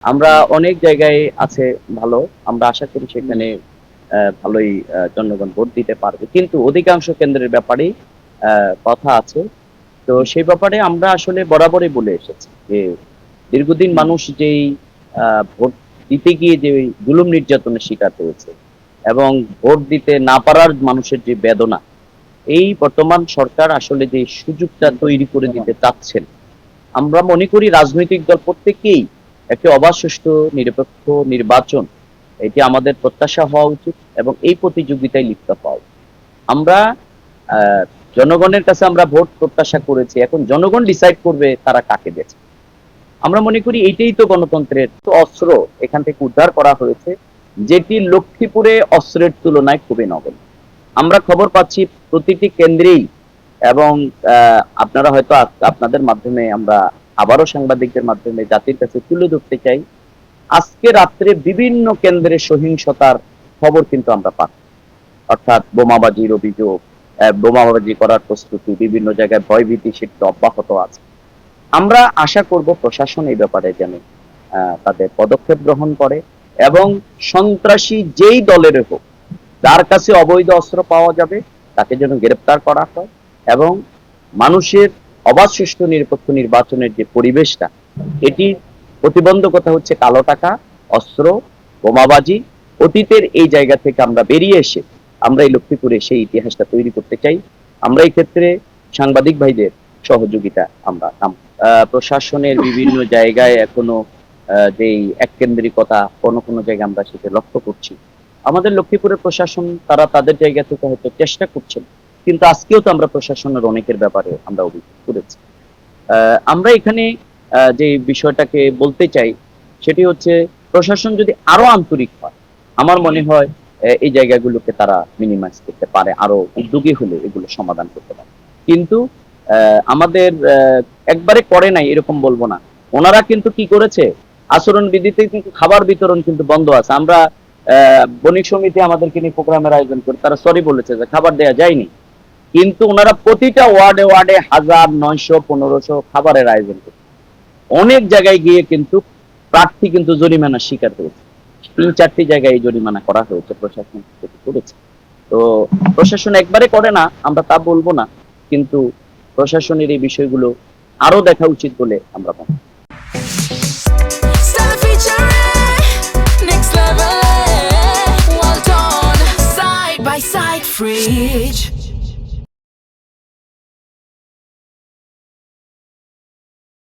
আমরা অনেক জায়গায় আছে ভালো। আমরা আশা করি সেখানে ভালোই জনগণ ভোট দিতে পারবে। কিন্তু অধিকাংশ কেন্দ্রের ব্যাপারেই কথা আছে। তো সেই ব্যাপারে আমরা আসলে বরাবরই বলে এসেছি যে দীর্ঘদিন মানুষ যেই ভোট দিতে গিয়ে যে জুলুম নির্যাতনের শিকার হয়েছে এবং ভোট দিতে না পারার মানুষের যে বেদনা, এই বর্তমান সরকার আসলে যে সুযোগটা তৈরি করে দিতে চাচ্ছেন, আমরা মনে করি রাজনৈতিক দল প্রত্যেকেই একটি অবাধ সুষ্ঠু নিরপেক্ষ নির্বাচন এটি আমাদের প্রত্যাশা হওয়া উচিত এবং এই প্রতিযোগিতায় লিপ্ত হওয়া উচিত। আমরা জনগণের কাছে আমরা ভোট প্রত্যাশা করেছি, এখন জনগণ ডিসাইড করবে তারা কাকে দেছে। আমরা মনে করি এইটাই তো গণতন্ত্রের অস্ত্র এখান থেকে উদ্ধার করা হয়েছে, যেটি লক্ষ্মীপুরে অস্ত্রের তুলনায় খুবই নগণ্য। আমরা খবর পাচ্ছি প্রতিটি কেন্দ্রেই এবং আপনারা হয়তো আপনাদের মাধ্যমে আমরা আবারও সাংবাদিকদের মাধ্যমে জাতির কাছে তুলে ধরতে চাই, আজকে রাত্রে বিভিন্ন কেন্দ্রে সহিংসতার খবর কিন্তু আমরা পাচ্ছি। অর্থাৎ বোমাবাজির অভিযোগ, বোমাবাজি করার প্রস্তুতি, বিভিন্ন জায়গায় ভয়ভীতি সেটি অব্যাহত আছে। আমরা আশা করব প্রশাসন এই ব্যাপারে যেন তাদের পদক্ষেপ গ্রহণ করে এবং সন্ত্রাসী যেই দলের হোক, যার কাছে অবৈধ অস্ত্র পাওয়া যাবে তাকে যেন গ্রেপ্তার করা হয় এবং মানুষের অবাধ সুষ্ঠু নিরপেক্ষ নির্বাচনের যে পরিবেশটা, এটি প্রতিবন্ধকতা হচ্ছে কালো টাকা, অস্ত্র, বোমাবাজি। অতীতের এই জায়গা থেকে আমরা বেরিয়ে এসে আমরা এই লক্ষ্মীপুরে সেই ইতিহাসটা তৈরি করতে চাই। আমরা এই ক্ষেত্রে সাংবাদিক ভাইদের সহযোগিতা আমরা প্রশাসনের বিভিন্ন জায়গায় এখনো যেই এককেন্দ্রিকতা কোনো কোনো জায়গায় আমরা সেটা লক্ষ্য করছি। আমাদের লক্ষ্মীপুরের প্রশাসন তারা তাদের জায়গা থেকে হয়তো চেষ্টা করছেন, কিন্তু আজকেও তো আমরা প্রশাসনের অনেকের ব্যাপারে আমরা অভিযোগ করেছি। আমরা এখানে যে বিষয়টাকে বলতে চাই সেটি হচ্ছে প্রশাসন যদি আরো আন্তরিক হয়, আমার মনে হয় এই জায়গাগুলোকে তারা মিনিমাইজ করতে পারে, আরো উদ্যোগী হলে এগুলো সমাধান করতে পারে। কিন্তু আমাদের একবারে করে নাই এরকম বলবো না, ওনারা কিন্তু কি করেছে, আচরণ বিধিতে কিন্তু খাবার বিতরণ কিন্তু বন্ধ আছে। আমরা বণিক সমিতি আমাদেরকে নিয়ে প্রোগ্রামের আয়োজন করে তারা সরি বলেছে যে খাবার দেয়া যায়নি, কিন্তু ওনারা প্রতিটা ওয়ার্ডে ওয়ার্ডে 1000, 900, 1500 খাবারের আয়োজন করছে। অনেক জায়গায় গিয়ে কিন্তু প্রার্থী কিন্তু জরিমানার শিকার হয়েছে। 3-4টি জায়গায় এই জরিমানা করা হয়েছে, প্রশাসন করেছে। তো প্রশাসন একবারে করে না আমরা তা বলবো না, কিন্তু প্রশাসনের এই বিষয়গুলো আরো দেখা উচিত বলে আমরা মনে করি। Side by side fridge.